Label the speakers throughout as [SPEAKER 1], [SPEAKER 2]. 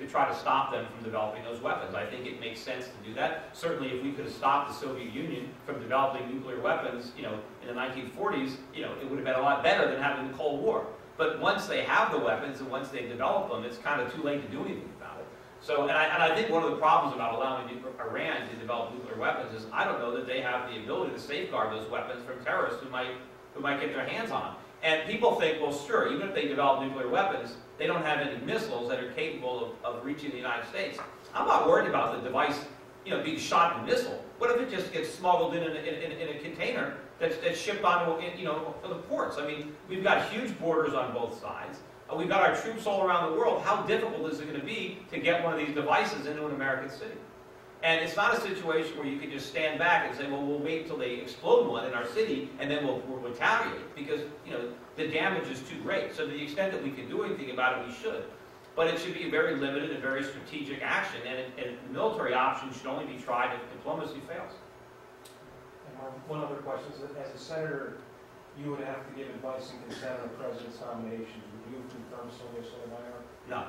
[SPEAKER 1] try to stop them from developing those weapons. I think it makes sense to do that. Certainly, if we could have stopped the Soviet Union from developing nuclear weapons, in the 1940s, it would have been a lot better than having the Cold War. But once they have the weapons and once they develop them, it's kind of too late to do anything about it. So, and I think one of the problems about allowing Iran to develop nuclear weapons is I don't know that they have the ability to safeguard those weapons from terrorists who might get their hands on them. And people think, well, sure, even if they develop nuclear weapons, they don't have any missiles that are capable of reaching the United States. I'm not worried about the device, being shot in a missile. What if it just gets smuggled in a container that's shipped onto, for the ports? I mean, we've got huge borders on both sides. We've got our troops all around the world. How difficult is it going to be to get one of these devices into an American city? And it's not a situation where you can just stand back and say, well, we'll wait until they explode one in our city and then we'll retaliate, because the damage is too great. So to the extent that we can do anything about it, we should. But it should be a very limited and very strategic action, and military options should only be tried if diplomacy fails.
[SPEAKER 2] And one other question is that as a senator, you would have to give advice and consent on the president's nominations. Would you confirm Sylvia Sotomayor?
[SPEAKER 1] No,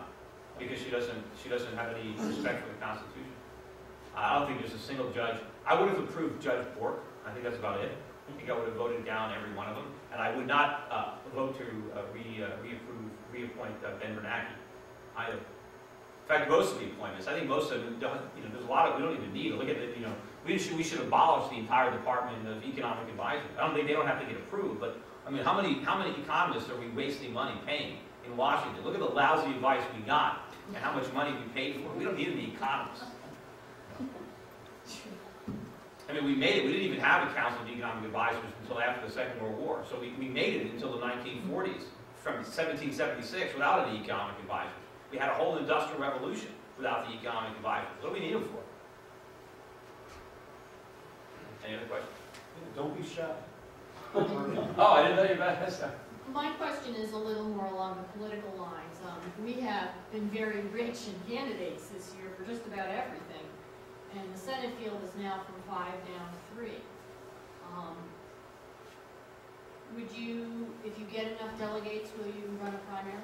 [SPEAKER 1] because she doesn't have any respect for the Constitution. I don't think there's a single judge. I would have approved Judge Bork. I think that's about it. I think I would have voted down every one of them, and I would not vote to reappoint Ben Bernanke either. In fact, most of the appointments, I think most of them don't. There's a lot of we don't even need. Look at it. We should abolish the entire Department of Economic Advisement. I don't think they don't have to get approved, but I mean, how many economists are we wasting money paying in Washington? Look at the lousy advice we got and how much money we paid for it. We don't need any economists. I mean, we made it. We didn't even have a Council of Economic Advisors until after the Second World War. So we made it until the 1940s, from 1776, without any economic advisors. We had a whole industrial revolution without the economic advisors. What do we need them for? Any other questions?
[SPEAKER 2] Don't be shy.
[SPEAKER 1] Oh, I didn't know you about this.
[SPEAKER 3] My question is a little more along the political lines. We have been very rich in candidates this year for just about everything. And the Senate field is now from 5 down to 3. Would you, if you get enough delegates, will you run a primary?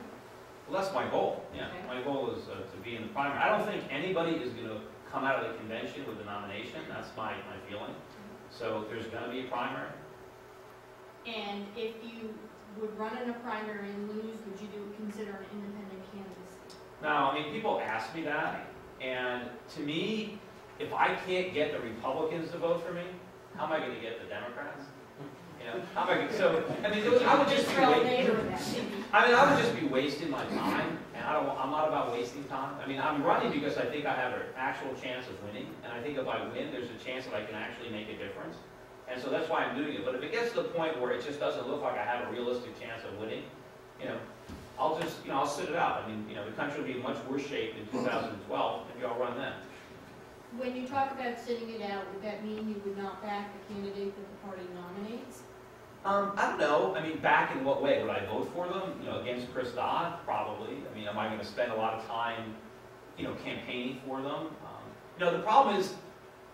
[SPEAKER 1] Well, that's my goal. Yeah,
[SPEAKER 3] okay.
[SPEAKER 1] My goal is to be in the primary. I don't think anybody is going to come out of the convention with a nomination. That's my feeling. So there's going to be a primary.
[SPEAKER 3] And if you would run in a primary and lose, would you consider an independent candidacy?
[SPEAKER 1] No, I mean, people ask me that, and to me, if I can't get the Republicans to vote for me, how am I going to get the Democrats? How am I going to, so, I mean, I would just be wasting my time, and I'm not about wasting time. I mean, I'm running because I think I have an actual chance of winning, and I think if I win, there's a chance that I can actually make a difference. And so that's why I'm doing it. But if it gets to the point where it just doesn't look like I have a realistic chance of winning, I'll just, I'll sit it out. I mean, the country will be in much worse shape in 2012. Maybe I'll run then.
[SPEAKER 3] When you talk about sitting it out, would that mean you would not back the candidate that the party nominates?
[SPEAKER 1] I don't know. I mean, back in what way? Would I vote for them? Against Chris Dodd? Probably. I mean, am I going to spend a lot of time, campaigning for them? The problem is,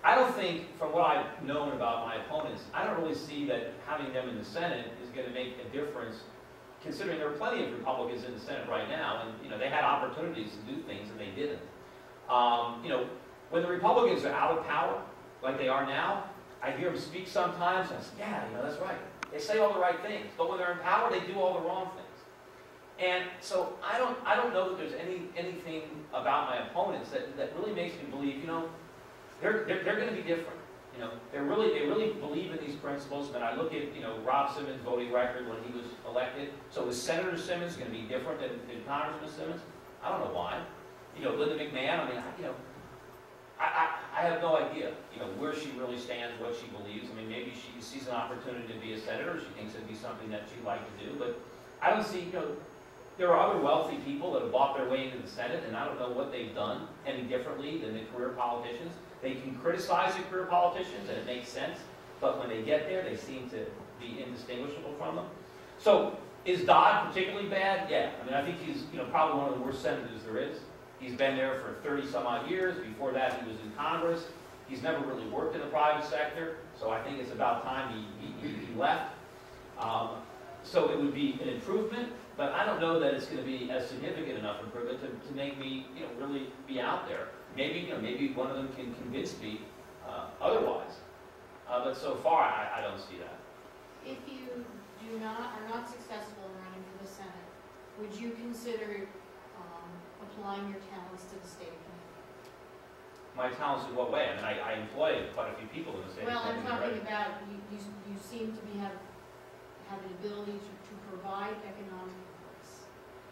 [SPEAKER 1] I don't think, from what I've known about my opponents, I don't really see that having them in the Senate is going to make a difference, considering there are plenty of Republicans in the Senate right now, and they had opportunities to do things and they didn't. When the Republicans are out of power, like they are now, I hear them speak sometimes, and I say, yeah, that's right. They say all the right things, but when they're in power, they do all the wrong things. And so I don't know that there's anything about my opponents that really makes me believe, they're going to be different. They really believe in these principles. And I look at Rob Simmons' voting record when he was elected. So is Senator Simmons going to be different than Congressman Simmons? I don't know why. Linda McMahon. I mean, I have no idea. Where she really stands, what she believes. I mean, maybe she sees an opportunity to be a senator. She thinks it'd be something that she'd like to do. But I don't see. There are other wealthy people that have bought their way into the Senate, and I don't know what they've done any differently than the career politicians. They can criticize the career politicians, and it makes sense, but when they get there, they seem to be indistinguishable from them. So, is Dodd particularly bad? Yeah. I mean, I think he's probably one of the worst senators there is. He's been there for 30-some-odd years. Before that, he was in Congress. He's never really worked in the private sector, so I think it's about time he left. So it would be an improvement. But I don't know that it's going to be a significant enough improvement to make me, really be out there. Maybe, maybe one of them can convince me otherwise. But so far, I don't see that.
[SPEAKER 3] If you are not successful in running for the Senate, would you consider applying your talents to the state of Connecticut?
[SPEAKER 1] My talents in what way? I mean, I employ quite a few people in the state.
[SPEAKER 3] Well,
[SPEAKER 1] of
[SPEAKER 3] I'm
[SPEAKER 1] Connecticut,
[SPEAKER 3] talking about, you seem to have an ability to provide economic advice.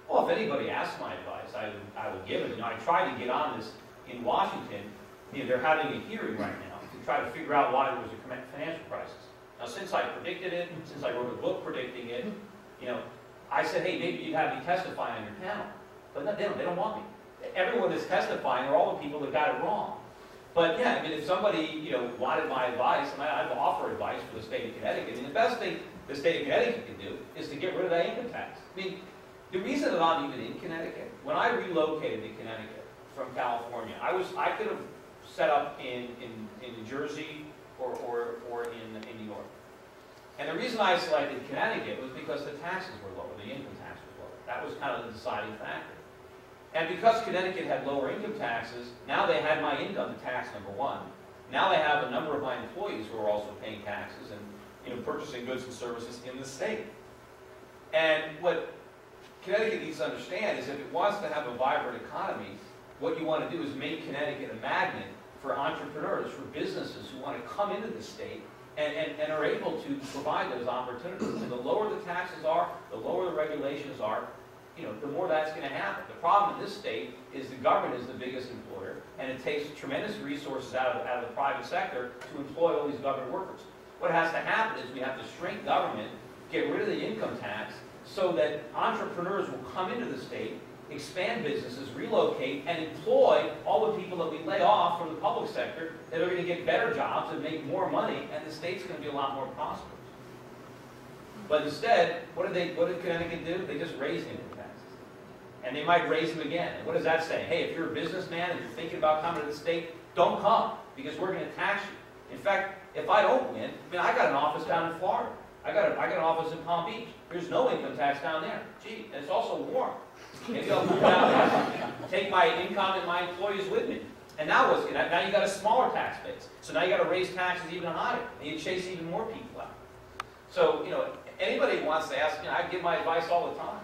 [SPEAKER 1] Well, if anybody asked my advice, I would give it. I tried to get on this in Washington. They're having a hearing right now to try to figure out why there was a financial crisis. Now, since I predicted it, since I wrote a book predicting it, I said, hey, maybe you'd have me testify on your panel. But no, they don't want me. Everyone that's testifying are all the people that got it wrong. But yeah, I mean, if somebody, wanted my advice, and I'd offer advice for the state of Connecticut, I mean, the best thing the state of Connecticut can do is to get rid of that income tax. I mean, the reason that I'm even in Connecticut, when I relocated to Connecticut from California, I could have set up in New Jersey or in New York. And the reason I selected Connecticut was because the taxes were lower, the income tax was lower. That was kind of the deciding factor. And because Connecticut had lower income taxes, now they had my income tax, number one. Now they have a number of my employees who are also paying taxes and purchasing goods and services in the state. And what Connecticut needs to understand is if it wants to have a vibrant economy, what you want to do is make Connecticut a magnet for entrepreneurs, for businesses who want to come into the state and are able to provide those opportunities. And the lower the taxes are, the lower the regulations are, the more that's going to happen. The problem in this state is the government is the biggest employer, and it takes tremendous resources out of the private sector to employ all these government workers. What has to happen is we have to shrink government, get rid of the income tax, so that entrepreneurs will come into the state, expand businesses, relocate, and employ all the people that we lay off from the public sector that are going to get better jobs and make more money, and the state's going to be a lot more prosperous. But instead, what did Connecticut do? They just raised income taxes. And they might raise them again. And what does that say? Hey, if you're a businessman and you're thinking about coming to the state, don't come, because we're going to tax you. In fact, if I don't win, I got an office down in Florida. I got an office in Palm Beach. There's no income tax down there. Gee, and it's also warm. Maybe I'll move down there, take my income and my employees with me. And now what's going to happen? Now you got a smaller tax base. So now you got to raise taxes even higher, and you chase even more people out. So, anybody who wants to ask, I give my advice all the time.